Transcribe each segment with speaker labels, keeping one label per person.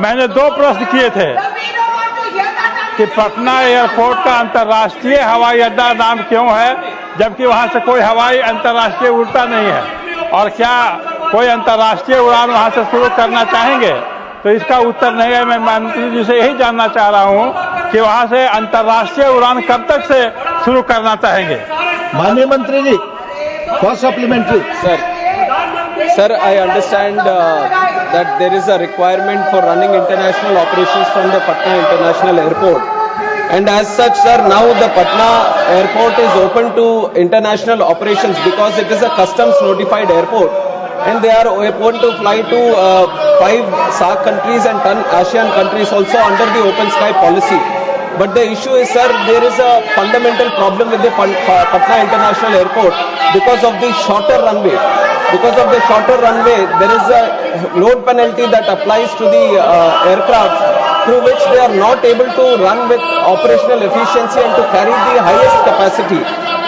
Speaker 1: मैंने 2 प्रश्न किए थे कि पटना एयरपोर्ट का अंतर्राष्ट्रीय हवाई अड्डा नाम क्यों है, जबकि वहां से कोई हवाई अंतर्राष्ट्रीय उड़ता नहीं है, और क्या कोई अंतर्राष्ट्रीय उड़ान वहां से शुरू करना चाहेंगे? तो इसका उत्तर नहीं है। मैं मंत्री जी से यही जानना चाह रहा हूं कि वहां से अंतर्राष्ट्रीय उड़ान कब तक से शुरू करना चाहेंगे?
Speaker 2: माननीय मंत्री जी, first supplementary.
Speaker 3: Sir, I understand that there is a requirement for running international operations from the Patna International Airport. And as such, sir, now the Patna Airport is open to international operations because it is a customs notified airport. And they are open to fly to 5 SAARC countries and 10 ASEAN countries also under the open sky policy. But the issue is, sir, there is a fundamental problem with the Patna International Airport because of the shorter runway. Because of the shorter runway, there is a load penalty that applies to the aircraft, through which they are not able to run with operational efficiency and to carry the highest capacity.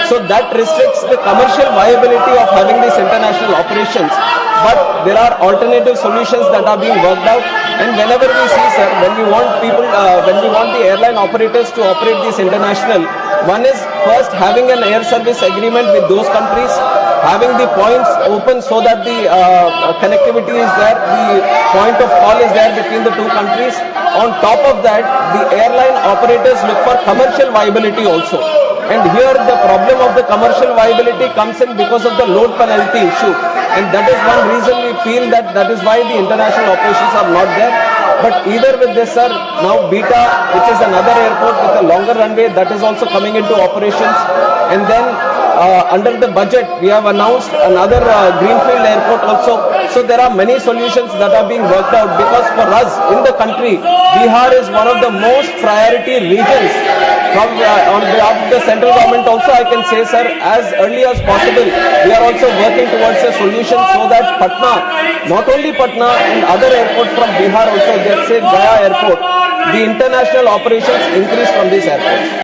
Speaker 3: So that restricts the commercial viability of having these international operations. But there are alternative solutions that are being worked out. And whenever we see, sir, when we want the airline operators to operate these international, one is first having an air service agreement with those countries, having the points open so that the connectivity is there, the point of call is there between the two countries. On top of that, the airline operators look for commercial viability also. And here the problem of the commercial viability comes in because of the load penalty issue. And that is one reason we feel that is why the international operations are not there. But either with this, sir, now Beta, which is another airport with a longer runway, that is also coming into operations. And then under the budget, we have announced another greenfield airport also. So there are many solutions that are being worked out, because for us in the country, Bihar is one of the most priority regions. On behalf of the central government also, I can say, sir, as early as possible, we are also working towards a solution so that Patna, not only Patna and other airports from Bihar also, let's say Gaya airport, the international operations increase from these airports.